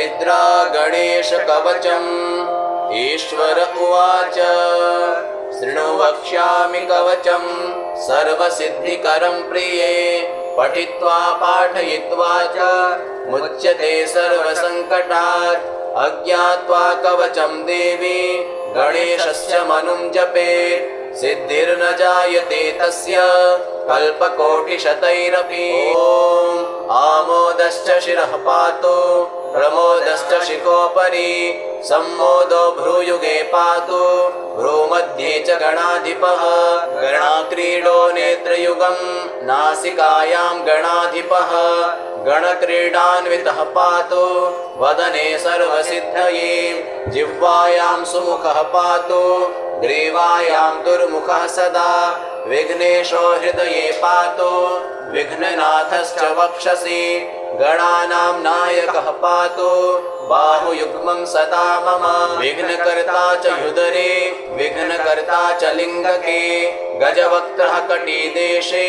हरिद्रा गणेश कवचम्। ईश्वर उवाच शृणु वक्ष्यामि कवचम् सर्वसिद्धिकरं प्रिये। पठित्वा पाठयित्वा च मुच्यते सर्वसङ्कटात्। अज्ञात्वा कवचं देवी गणेशस्य मनुं जपेत्। सिद्धिर्न जायते तस्य कल्पकोटिशतैरपि। ॐ आमोदश्च शिरः पातु प्रमोदश्च शिखोपरि। सम्मोदो भ्रूयुगे पातु भ्रूमध्ये च गणाधिपः। गणाक्रीडो नेत्रयुगं नासिकायां गणाधिपः। गणक्रीडान्वितः पातु वदने सर्वसिद्धये। जिह्वायां सुमुखः पातु ग्रीवायां दुर्मुखः सदा। विघ्नेशो हृदये पातु विघ्ननाथश्च वक्षसि। गणानां नायकः पातु बाहुयुग्मं सदा मम। विघ्नकर्ता च युदरे विघ्नकर्ता च लिङ्गके। गजवक्त्रः कटिदेशे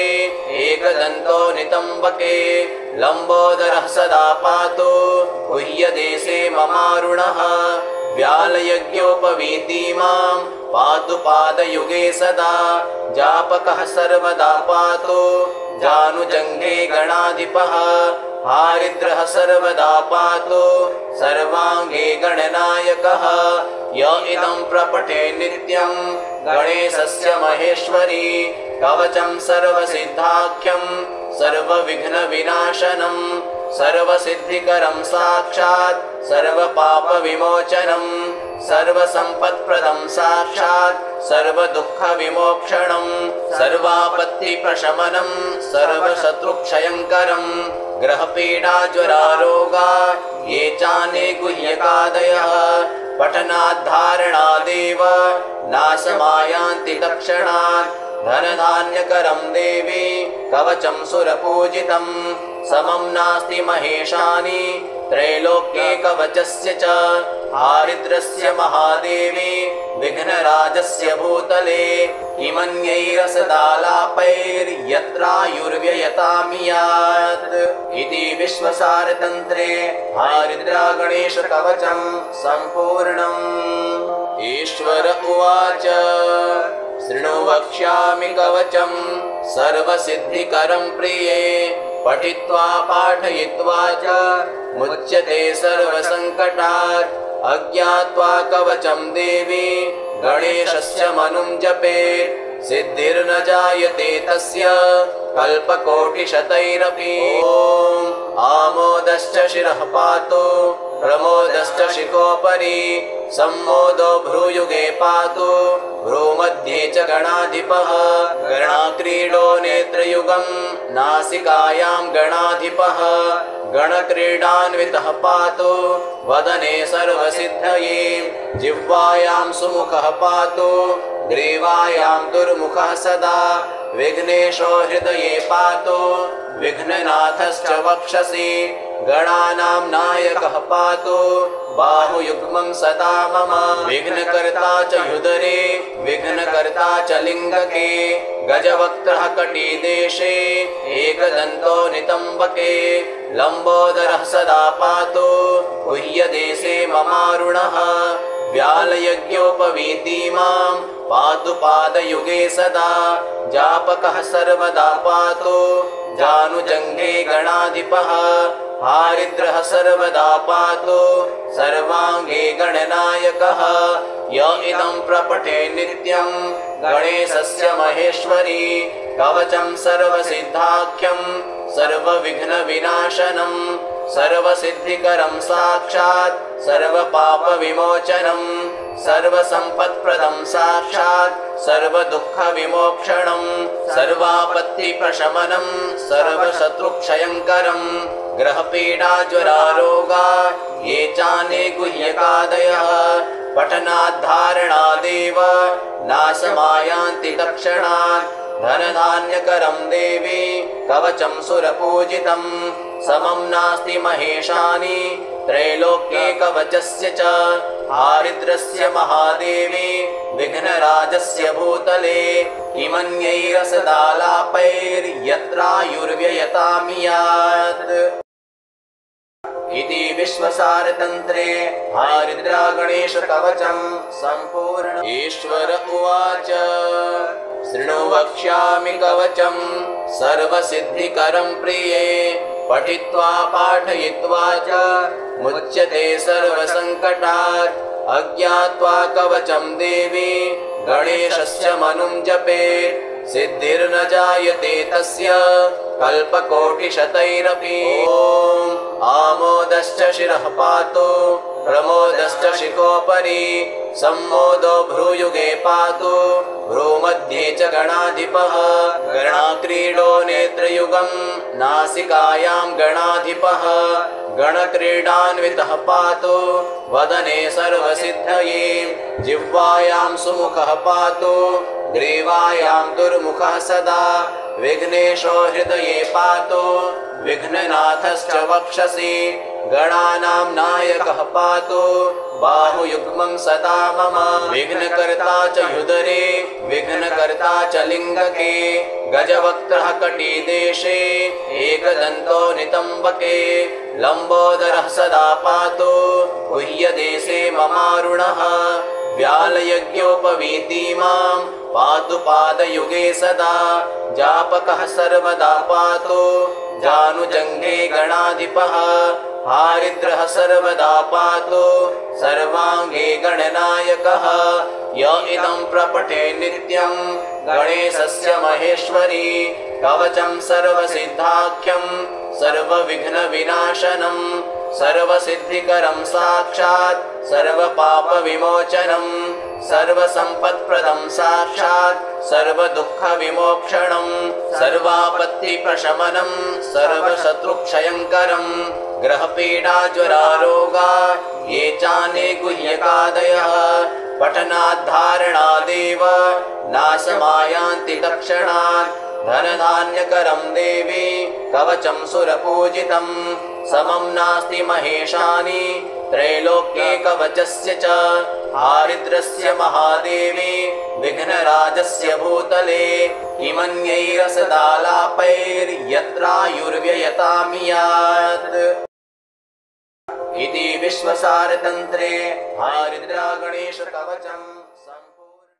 एकदन्तो नितम्बके। लम्बोदरः सदा पातु गुह्यदेशे ममारुणः। व्यालयज्ञोपवीतिमां पातु पादयुगे सदा। जापकः सर्वदा पातु जानुजङ्घे गणाधिपः। हारिद्रः सर्वदा पातु सर्वाङ्गे गणनायकः। य इदं प्रपठे नित्यं गणेशस्य महेश्वरी। कवचं सर्वसिद्धाख्यं सर्वविघ्नविनाशनं। सर्वसिद्धिकरं साक्षात् सर्वपापविमोचनं। सर्वसम्पत्प्रदं साक्षात् सर्वदुःखविमोक्षणं। सर्वापत्तिप्रशमनं सर्वशत्रुक्षयङ्करं। ग्रहपीडाज्वरारोगा ये चाने गुह्यकादयः। पठनाद्धारणादेव नाशमायान्ति तत्क्षणात्। धनधान्यकरं देवी कवचं सुरपूजितं। समं नास्ति महेशानि त्रैलोक्ये कवचस्य च। हारिद्रस्य महादेवी विघ्नराजस्य भूतले। किमन्यैरसदालापैर्यत्रायुर्व्ययतामियात्। इति विश्वसारतन्त्रे हारिद्रा गणेश कवचं सम्पूर्णम्। ईश्वर उवाच शृणु वक्ष्यामि कवचं सर्वसिद्धिकरं प्रिये। पठित्वा पाठयित्वा च मुच्यते सर्वसङ्कटात्। अज्ञात्वा कवचं देवी गणेशस्य मनुं जपेत्। सिद्धिर्न जायते तस्य कल्पकोटिशतैरपि। ॐ आमोदश्च शिरः पातु प्रमोदश्च शिखोपरि। सम्मोदो भ्रूयुगे पातु भ्रूमध्ये च गणाधिपः। गणाक्रीडो नेत्रयुगं नासिकायां गणाधिपः। गणक्रीडान्वितः पातु वदने सर्वसिद्धये। जिह्वायां सुमुखः पातु ग्रीवायां दुर्मुखः सदा। विघ्नेशो हृदये पातु विघ्ननाथश्च वक्षसि। गणानां नायकः पातु बाहुयुग्मं सदा मम। विघ्नकर्ता च युदरे विघ्नकर्ता च लिङ्गके। गजवक्त्रः कटिदेशे एकदन्तो नितम्बके। लम्बोदरः सदा पातु गुह्यदेशे ममारुणः। व्यालयज्ञोपवीतिमां पातु पादयुगे सदा। जापकः सर्वदा पातु जानुजङ्घे गणाधिपः। हारिद्रः सर्वदा पातु सर्वाङ्गे गणनायकः। य इदं प्रपठे नित्यं गणेशस्य महेश्वरी। कवचं सर्वसिद्धाख्यं सर्वविघ्नविनाशनं। सर्वसिद्धिकरं साक्षात् सर्वपापविमोचनं। सर्वसम्पत्प्रदं साक्षात् सर्वदुःखविमोक्षणं। सर्वापत्तिप्रशमनं सर्वशत्रुक्षयङ्करं। ग्रहपीडाज्वरारोगा ये चाने गुह्यकादयः। पठनाद्धारणादेव नाशमायान्ति तत्क्षणात्। धनधान्यकरं देवी कवचं सुरपूजितं। समं नास्ति महेशानि त्रैलोक्ये कवचस्य च। हारिद्रस्य महादेवी विघ्नराजस्य भूतले। किमन्यैरसदालापैर्यत्रायुर्व्ययतामियात्। इति विश्वसारतन्त्रे हारिद्रागणेशकवचं सम्पूर्ण। ईश्वर उवाच शृणु वक्ष्यामि कवचं सर्वसिद्धिकरं प्रिये पठित्वा पाठयित्वा च मुच्यते सर्वसङ्कटात्। अज्ञात्वा कवचं देवी गणेशस्य मनुं जपेत् सिद्धिर्न जायते तस्य कल्पकोटिशतैरपि। ॐ आमोदश्च शिरः पातु प्रमोदश्च शिखोपरि सम्मोदो भ्रूयुगे पातु भ्रूमध्ये च गणाधिपः। गणाक्रीडो नेत्रयुगं नासिकायां गणाधिपः गणक्रीडान्वितः पातु वदने सर्वसिद्धये। जिह्वायां सुमुखः पातु ग्रीवायां दुर्मुखः सदा विघ्नेशो हृदये पातु विघ्ननाथश्च वक्षसि। गणानां नायकः पातु बाहुयुग्मं सदा मम। विघ्नकर्ता च युदरे विघ्नकर्ता च लिङ्गके गजवक्त्रः कटिदेशे एकदन्तो नितम्बके। लम्बोदरः सदा पातु गुह्यदेशे ममारुणः व्यालयज्ञोपवीतिमां पातु पादयुगे सदा। जापकः सर्वदा पातु जानुजङ्घे गणाधिपः हारिद्रः सर्वदा पातु सर्वाङ्गे गणनायकः। य इदं प्रपठे नित्यं गणेशस्य महेश्वरी कवचं सर्वसिद्धाख्यं सर्वविघ्नविनाशनं सर्वसिद्धिकरं साक्षात् सर्वपापविमोचनं सर्वसम्पत्प्रदं साक्षात् सर्वदुःखविमोक्षणं सर्वापत्तिप्रशमनं सर्वशत्रुक्षयङ्करं। ग्रहपीडाज्वरारोगा ये चाने गुह्यकादयः पठनाद्धारणादेव नाशमायान्ति तत्क्षणात्। धनधान्यकरं देवी कवचं सुरपूजितं समं नास्ति महेशानि त्रैलोक्ये कवचस्य च। हारिद्रस्य महादेवी विघ्नराजस्य भूतले किमन्यैरसदालापैर्यत्रायुर्व्ययतामियात्। इति विश्वसारतन्त्रे हारिद्रागणेशकवचम्।